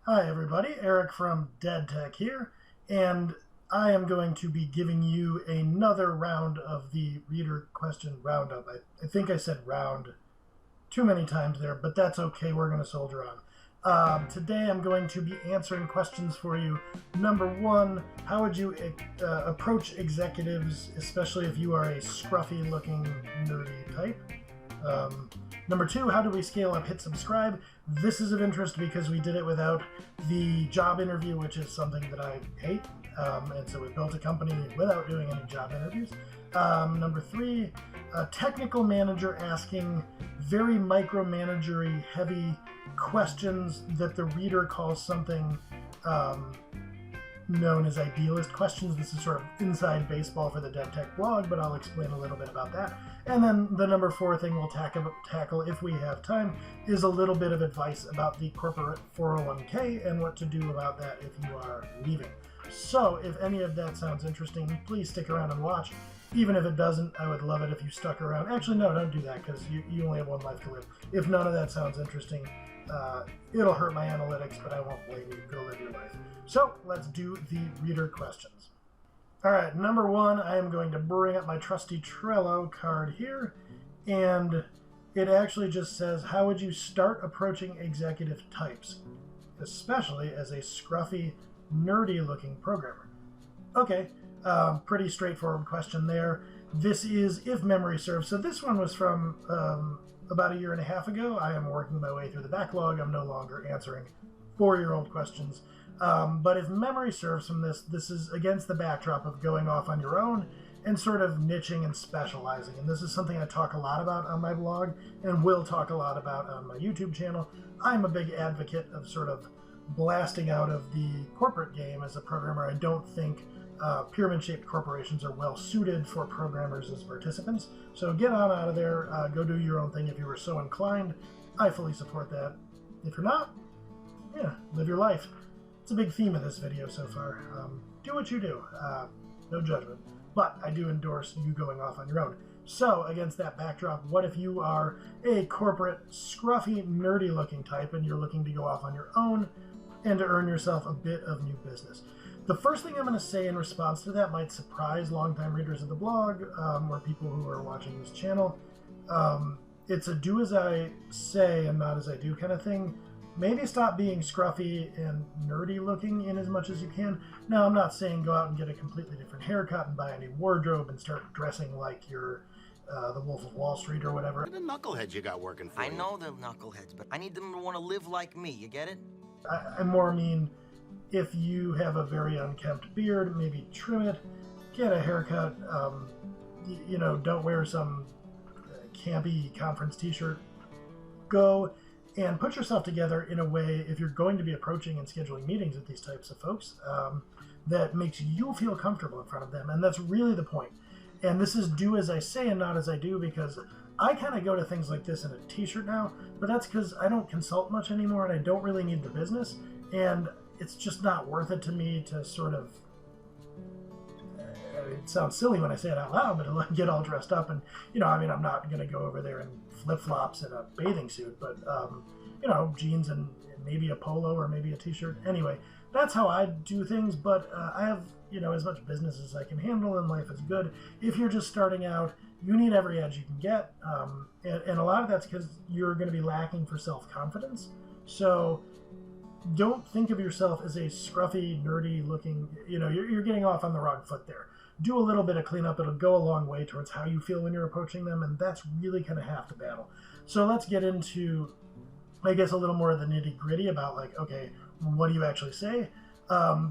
Hi everybody, Eric from Dead Tech here, and I am going to be giving you another round of the reader question roundup. I think I said round too many times there, but that's okay, we're going to soldier on. Today I'm going to be answering questions for you. Number one, how would you approach executives, especially if you are a scruffy looking nerdy type? Number two, how do we scale up hit subscribe? This is of interest because we did it without the job interview, which is something that I hate. And so we built a company without doing any job interviews. Number three, a technical manager asking very micromanagery heavy questions that the reader calls something known as idealist questions. This is sort of inside baseball for the Dead Tech blog, but I'll explain a little bit about that. And then the number four thing we'll tackle if we have time is a little bit of advice about the corporate 401k and what to do about that if you are leaving. So if any of that sounds interesting, please stick around and watch. Even if it doesn't, I would love it if you stuck around. Actually, no, don't do that because you only have one life to live. If none of that sounds interesting, it'll hurt my analytics, but I won't blame you. Go live your life. So let's do the reader questions. All right, number one, I am going to bring up my trusty Trello card here, and it actually just says, how would you start approaching executive types, especially as a scruffy, nerdy-looking programmer? Okay, pretty straightforward question there. This is, if memory serves, so this one was from about a year and a half ago. I am working my way through the backlog. I'm no longer answering 4-year-old questions. But if memory serves from this is against the backdrop of going off on your own and sort of niching and specializing. And this is something I talk a lot about on my blog and will talk a lot about on my YouTube channel. I'm a big advocate of sort of blasting out of the corporate game as a programmer. I don't think pyramid-shaped corporations are well suited for programmers as participants. So get on out of there, go do your own thing if you were so inclined. I fully support that. If you're not, yeah, live your life. It's a big theme of this video so far. Do what you do. No judgment. But I do endorse you going off on your own. So, against that backdrop, what if you are a corporate, scruffy, nerdy-looking type and you're looking to go off on your own and to earn yourself a bit of new business? The first thing I'm going to say in response to that might surprise longtime readers of the blog or people who are watching this channel. It's a do as I say and not as I do kind of thing. Maybe stop being scruffy and nerdy looking in as much as you can. Now, I'm not saying go out and get a completely different haircut and buy a new wardrobe and start dressing like you're the Wolf of Wall Street or whatever. The knuckleheads you got working for you. I know they're knuckleheads, but I need them to want to live like me. You get it? I more mean if you have a very unkempt beard, maybe trim it, get a haircut, you know, don't wear some campy conference t-shirt. Go and put yourself together in a way, if you're going to be approaching and scheduling meetings with these types of folks, that makes you feel comfortable in front of them. And that's really the point. And this is do as I say and not as I do, because I kind of go to things like this in a t-shirt now, but that's because I don't consult much anymore and I don't really need the business. And it's just not worth it to me to sort of, it sounds silly when I say it out loud, but to get all dressed up and, you know, I mean, I'm not going to go over there in flip-flops and a bathing suit, but, you know, jeans and maybe a polo or maybe a t-shirt. Anyway, that's how I do things, but I have, you know, as much business as I can handle and life is good. If you're just starting out, you need every edge you can get, and a lot of that's because you're going to be lacking for self-confidence. So don't think of yourself as a scruffy, nerdy-looking, you know, you're getting off on the wrong foot there. Do a little bit of cleanup. It'll go a long way towards how you feel when you're approaching them, and that's really kind of half the battle. So let's get into, I guess, a little more of the nitty-gritty about, like, okay, what do you actually say?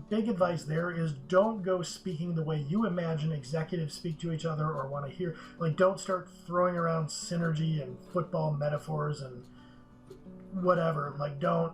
Big advice there is don't go speaking the way you imagine executives speak to each other or want to hear. Like, don't start throwing around synergy and football metaphors and whatever. Like, don't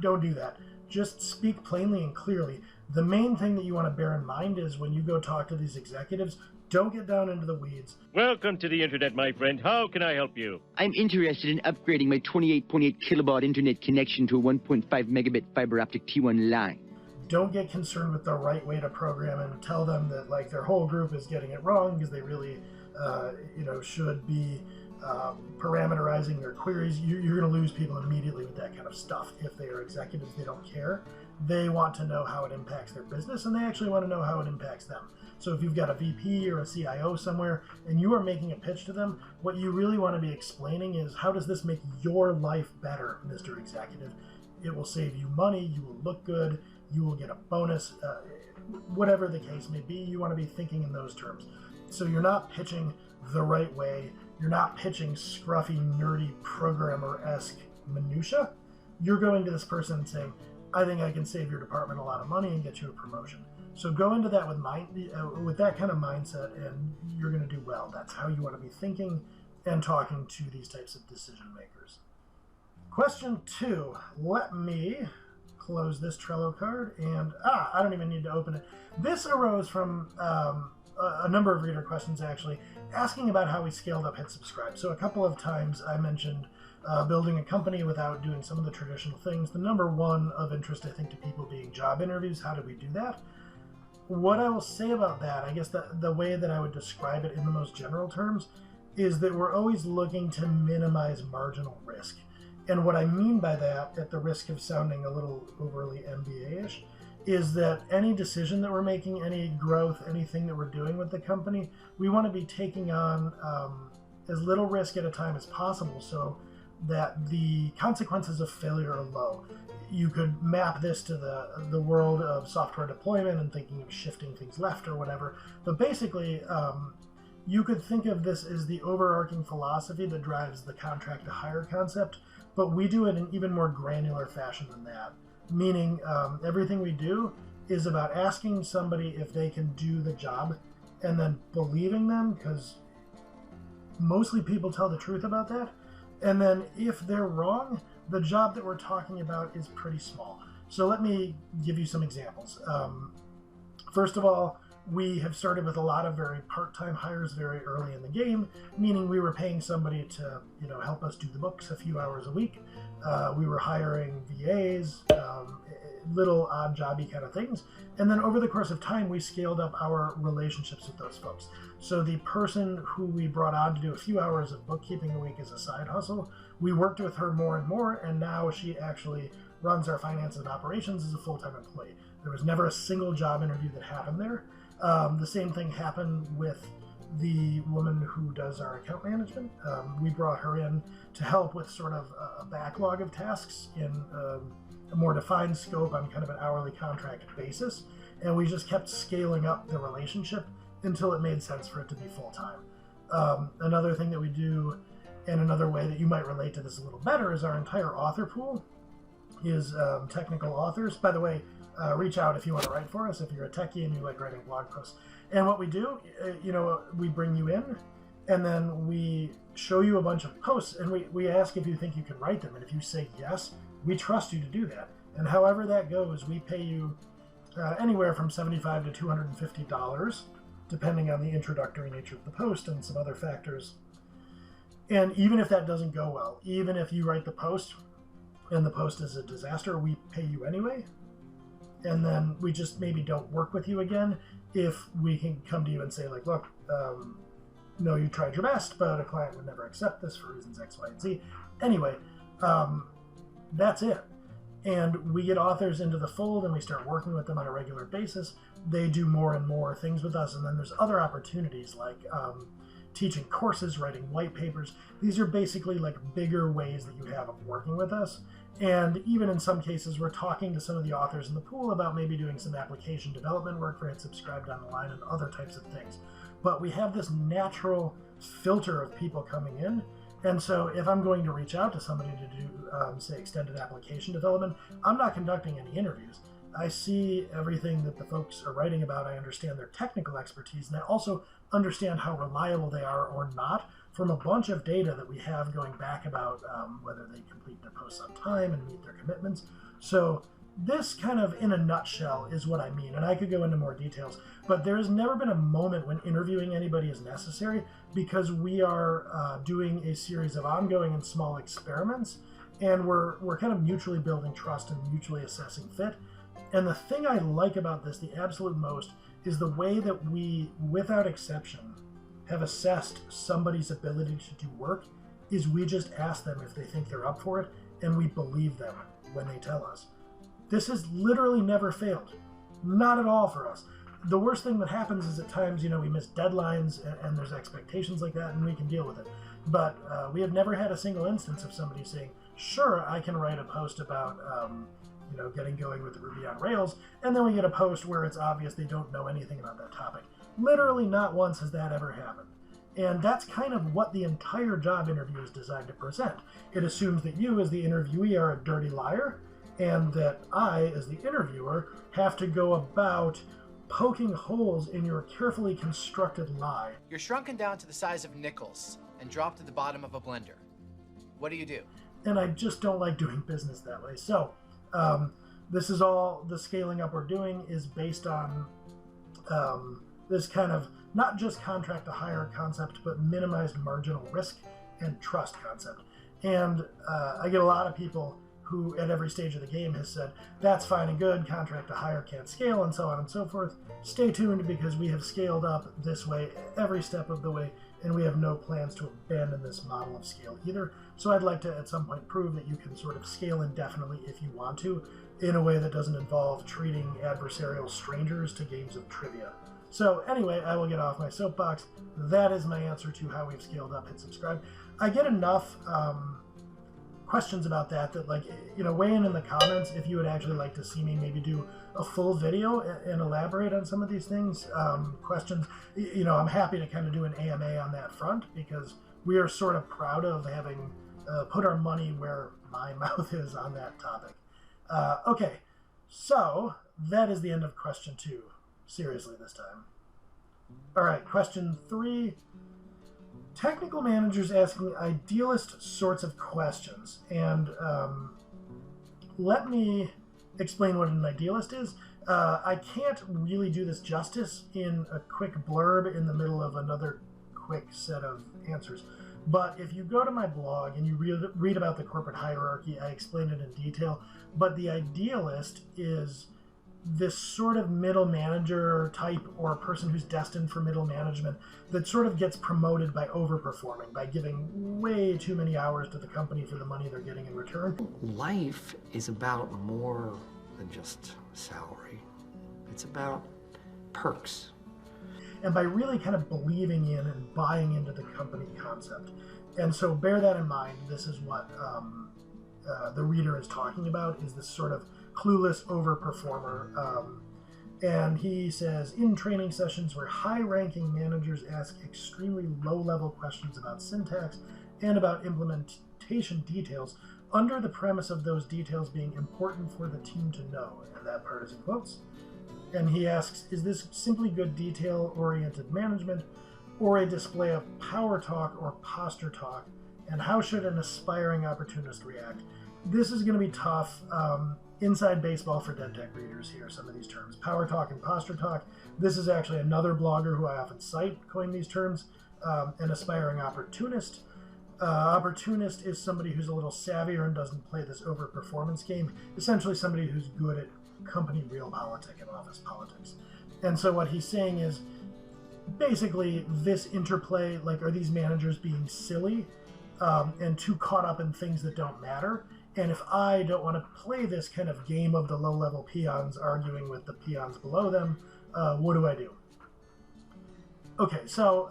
do that. Just speak plainly and clearly. The main thing that you want to bear in mind is when you go talk to these executives, don't get down into the weeds. Welcome to the internet, my friend. How can I help you? I'm interested in upgrading my 28.8 kilobaud internet connection to a 1.5 megabit fiber optic T1 line. Don't get concerned with the right way to program and tell them that, like, their whole group is getting it wrong because they really, you know, should be parameterizing their queries, you're going to lose people immediately with that kind of stuff. If they are executives, they don't care. They want to know how it impacts their business, and they actually want to know how it impacts them. So if you've got a VP or a CIO somewhere and you are making a pitch to them, what you really want to be explaining is, how does this make your life better, Mr. Executive? It will save you money, you will look good, you will get a bonus, whatever the case may be. You want to be thinking in those terms. So you're not pitching the right way. You're not pitching scruffy, nerdy, programmer-esque minutia. You're going to this person and saying, I think I can save your department a lot of money and get you a promotion. So go into that with that kind of mindset, and you're going to do well. That's how you want to be thinking and talking to these types of decision makers. Question 2. Let me close this Trello card, and I don't even need to open it. This arose from a number of reader questions, actually, asking about how we scaled up Hit Subscribe. So a couple of times I mentioned building a company without doing some of the traditional things. The number one of interest, I think, to people being job interviews. How do we do that? What I will say about that, I guess the way that I would describe it in the most general terms, is that we're always looking to minimize marginal risk. And what I mean by that, at the risk of sounding a little overly MBA-ish, is that any decision that we're making, any growth, anything that we're doing with the company, we want to be taking on as little risk at a time as possible so that the consequences of failure are low. You could map this to the world of software deployment and thinking of shifting things left or whatever. But basically, you could think of this as the overarching philosophy that drives the contract to hire concept, but we do it in even more granular fashion than that. Meaning everything we do is about asking somebody if they can do the job and then believing them, because mostly people tell the truth about that. And then if they're wrong, the job that we're talking about is pretty small. So let me give you some examples. First of all, we have started with a lot of very part-time hires very early in the game, meaning we were paying somebody to help us do the books a few hours a week. We were hiring VAs, little odd jobby kind of things. And then over the course of time, we scaled up our relationships with those folks. So the person who we brought on to do a few hours of bookkeeping a week as a side hustle, we worked with her more and more, and now she actually runs our finance and operations as a full-time employee. There was never a single job interview that happened there. The same thing happened with the woman who does our account management. We brought her in to help with sort of a backlog of tasks in a more defined scope on kind of an hourly contract basis. And we just kept scaling up the relationship until it made sense for it to be full-time. Another thing that we do, and another way that you might relate to this a little better, is our entire author pool is technical authors. By the way, reach out if you want to write for us, if you're a techie and you like writing blog posts. And what we do, we bring you in, and then we show you a bunch of posts, and we ask if you think you can write them. And if you say yes, we trust you to do that. And however that goes, we pay you anywhere from $75 to $250, depending on the introductory nature of the post and some other factors. And even if that doesn't go well, even if you write the post and the post is a disaster, we pay you anyway. And then we just maybe don't work with you again if we can come to you and say, like, look, no, you tried your best, but a client would never accept this for reasons X, Y, and Z. Anyway, that's it. And we get authors into the fold and we start working with them on a regular basis. They do more and more things with us. And then there's other opportunities like teaching courses, writing white papers. These are basically like bigger ways that you have of working with us. And even in some cases, we're talking to some of the authors in the pool about maybe doing some application development work for Hit Subscribe down the line and other types of things. But we have this natural filter of people coming in. And so if I'm going to reach out to somebody to do, say, extended application development, I'm not conducting any interviews. I see everything that the folks are writing about. I understand their technical expertise, and I also understand how reliable they are or not from a bunch of data that we have going back about whether they complete their posts on time and meet their commitments. So this kind of, in a nutshell, is what I mean. And I could go into more details, but there has never been a moment when interviewing anybody is necessary, because we are doing a series of ongoing and small experiments, and we're kind of mutually building trust and mutually assessing fit. And the thing I like about this the absolute most is the way that we, without exception, have assessed somebody's ability to do work is we just ask them if they think they're up for it, and we believe them when they tell us. This has literally never failed. Not at all for us. The worst thing that happens is at times, we miss deadlines and there's expectations like that, and we can deal with it. But we have never had a single instance of somebody saying, sure, I can write a post about, getting going with Ruby on Rails, and then we get a post where it's obvious they don't know anything about that topic. Literally not once has that ever happened. And that's kind of what the entire job interview is designed to present. It assumes that you, as the interviewee, are a dirty liar, and that I, as the interviewer, have to go about poking holes in your carefully constructed lie. You're shrunken down to the size of nickels and dropped to the bottom of a blender. What do you do? And I just don't like doing business that way. So, this is all the scaling up we're doing is based on this kind of not just contract to hire concept, but minimized marginal risk and trust concept. And I get a lot of people who at every stage of the game has said, that's fine and good, contract to hire can't scale, and so on and so forth. Stay tuned, because we have scaled up this way every step of the way, and we have no plans to abandon this model of scale either. So I'd like to at some point prove that you can sort of scale indefinitely if you want to, in a way that doesn't involve treating adversarial strangers to games of trivia. So anyway, I will get off my soapbox. That is my answer to how we've scaled up. Hit subscribe. I get enough questions about that weigh in the comments if you would actually like to see me maybe do a full video and elaborate on some of these things. Questions, I'm happy to kind of do an AMA on that front, because we are sort of proud of having put our money where my mouth is on that topic. Okay, so that is the end of question 2. Seriously this time. All right, question 3. Technical managers asking idealist sorts of questions. And let me explain what an idealist is. I can't really do this justice in a quick blurb in the middle of another quick set of answers. But if you go to my blog and you read about the corporate hierarchy, I explain it in detail. But the idealist is this sort of middle manager type, or a person who's destined for middle management, that sort of gets promoted by overperforming, by giving way too many hours to the company for the money they're getting in return. Life is about more than just salary. It's about perks. And by really kind of believing in and buying into the company concept. And so bear that in mind. This is what the reader is talking about, is this sort of clueless overperformer. And he says, in training sessions where high-ranking managers ask extremely low-level questions about syntax and about implementation details, under the premise of those details being important for the team to know. And that part is in quotes. And he asks, is this simply good detail-oriented management, or a display of power talk or posture talk? And how should an aspiring opportunist react? This is going to be tough. Inside baseball for DevTech readers here, some of these terms. Power talk and posture talk. This is actually another blogger who I often cite coined these terms. An aspiring opportunist. Opportunist is somebody who's a little savvier and doesn't play this over-performance game. Essentially somebody who's good at company realpolitik and office politics. And so what he's saying is, basically, this interplay, are these managers being silly and too caught up in things that don't matter? And if I don't want to play this kind of game of the low-level peons arguing with the peons below them, what do I do? Okay, so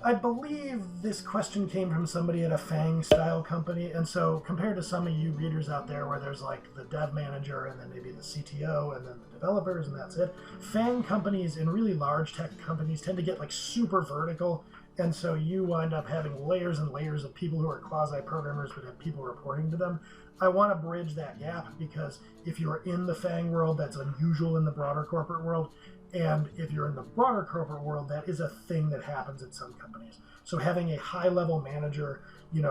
I believe this question came from somebody at a FANG-style company, and so compared to some of you readers out there where there's the dev manager and then maybe the CTO and then the developers and that's it, FANG companies and really large tech companies tend to get super vertical. And so you wind up having layers and layers of people who are quasi-programmers but have people reporting to them. I want to bridge that gap, because if you're in the FANG world, that's unusual in the broader corporate world. And if you're in the broader corporate world, that is a thing that happens at some companies. So having a high-level manager,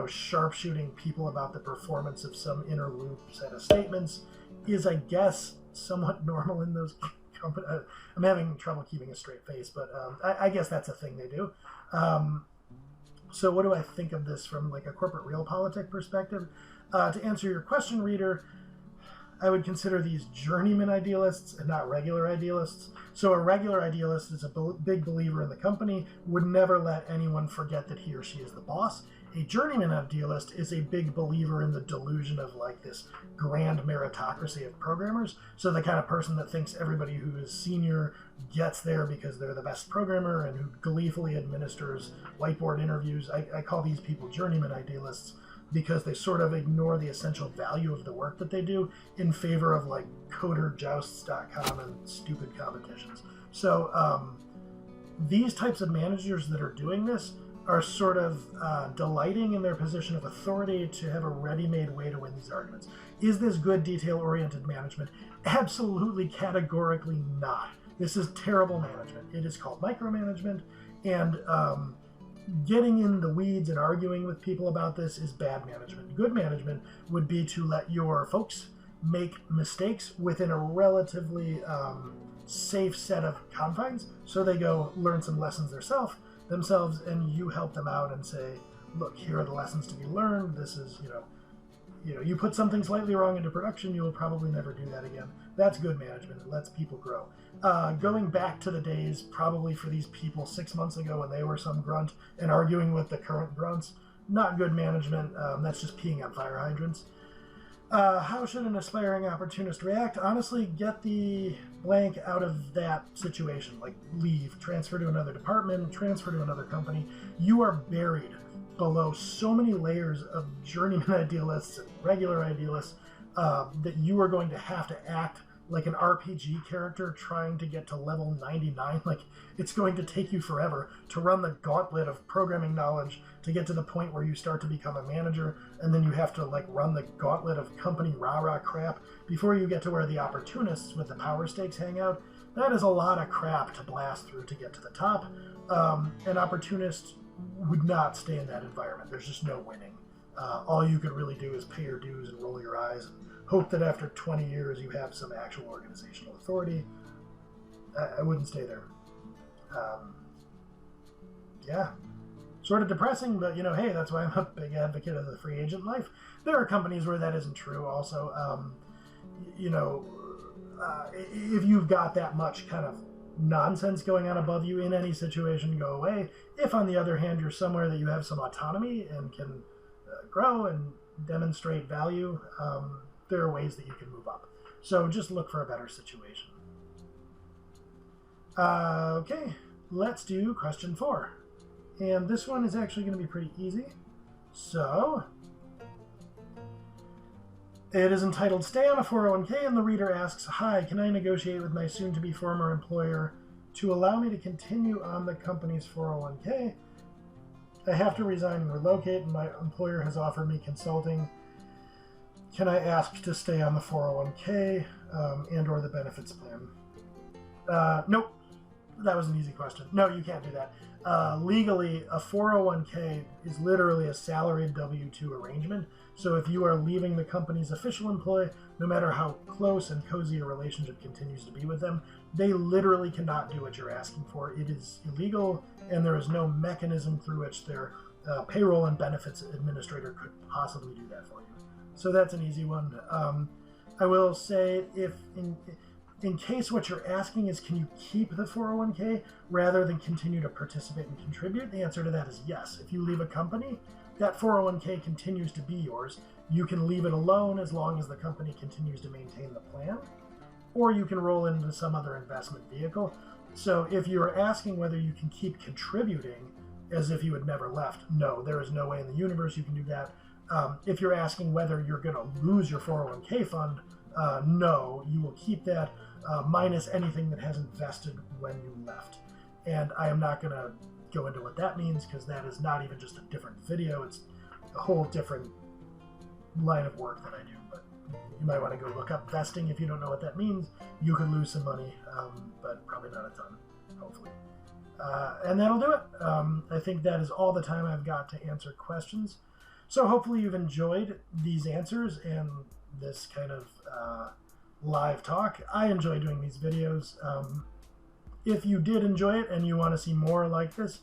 sharpshooting people about the performance of some inner loop set of statements is, I guess, somewhat normal in those companies. I'm having trouble keeping a straight face, but I guess that's a thing they do. So what do I think of this from a corporate realpolitik perspective? To answer your question, reader, I would consider these journeyman idealists and not regular idealists. So a regular idealist is a big believer in the company, would never let anyone forget that he or she is the boss. A journeyman idealist is a big believer in the delusion of like this grand meritocracy of programmers. So the kind of person that thinks everybody who is senior gets there because they're the best programmer and who gleefully administers whiteboard interviews. I call these people journeyman idealists because they sort of ignore the essential value of the work that they do in favor of like coderjousts.com and stupid competitions. So these types of managers that are doing this are sort of delighting in their position of authority to have a ready-made way to win these arguments. Is this good detail-oriented management? Absolutely, categorically not. This is terrible management. It is called micromanagement, and getting in the weeds and arguing with people about this is bad management. Good management would be to let your folks make mistakes within a relatively safe set of confines, so they go learn some lessons themselves, and you help them out and say, look, here are the lessons to be learned. This is, you put something slightly wrong into production, you will probably never do that again. That's good management. It lets people grow. Going back to the days, probably for these people 6 months ago when they were some grunt and arguing with the current grunts, not good management. That's just peeing on fire hydrants. How should an aspiring opportunist react? Honestly, get the blank out of that situation. Like, leave, transfer to another department, transfer to another company. You are buried below so many layers of journeyman idealists and regular idealists that you are going to have to act like an RPG character trying to get to level 99. Like, it's going to take you forever to run the gauntlet of programming knowledge to get to the point where you start to become a manager, and then you have to like run the gauntlet of company rah-rah crap before you get to where the opportunists with the power stakes hang out. That is a lot of crap to blast through to get to the top. An opportunist would not stay in that environment. There's just no winning. All you could really do is pay your dues and roll your eyes and hope that after 20 years you have some actual organizational authority. I wouldn't stay there. Yeah. Sort of depressing, but hey, that's why I'm a big advocate of the free agent life. There are companies where that isn't true also. If you've got that much kind of nonsense going on above you in any situation, go away. If, on the other hand, you're somewhere that you have some autonomy and can grow and demonstrate value, there are ways that you can move up. So just look for a better situation. Okay, let's do question 4. And this one is actually going to be pretty easy. So, it is entitled Stay on a 401k, and the reader asks, hi, can I negotiate with my soon-to-be former employer to allow me to continue on the company's 401k? I have to resign and relocate, and my employer has offered me consulting. Can I ask to stay on the 401k and or the benefits plan? Nope. That was an easy question. No, you can't do that. Legally, a 401k is literally a salaried W-2 arrangement. So if you are leaving the company's official employee, no matter how close and cozy a relationship continues to be with them, they literally cannot do what you're asking for. It is illegal, and there is no mechanism through which their payroll and benefits administrator could possibly do that for you. So that's an easy one. I will say, if in case what you're asking is can you keep the 401k rather than continue to participate and contribute, the answer to that is yes. If you leave a company, that 401k continues to be yours. You can leave it alone as long as the company continues to maintain the plan, or you can roll into some other investment vehicle. So if you're asking whether you can keep contributing as if you had never left, no, there is no way in the universe you can do that. If you're asking whether you're going to lose your 401k fund, no, you will keep that minus anything that hasn't vested when you left. And I am not going to go into what that means because that is not even just a different video. It's a whole different line of work that I do. But you might want to go look up vesting if you don't know what that means. You could lose some money, but probably not a ton, hopefully. And that'll do it. I think that is all the time I've got to answer questions. So hopefully you've enjoyed these answers and this kind of live talk. I enjoy doing these videos. If you did enjoy it and you want to see more like this,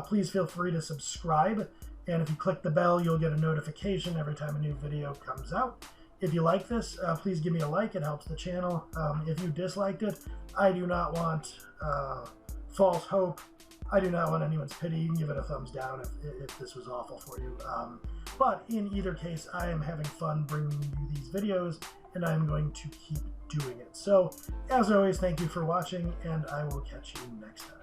please feel free to subscribe. And if you click the bell, you'll get a notification every time a new video comes out. If you like this, please give me a like. It helps the channel. If you disliked it, I do not want false hope. I do not want anyone's pity. You can give it a thumbs down if this was awful for you. But in either case, I am having fun bringing you these videos, and I'm going to keep doing it. So, as always, thank you for watching, and I will catch you next time.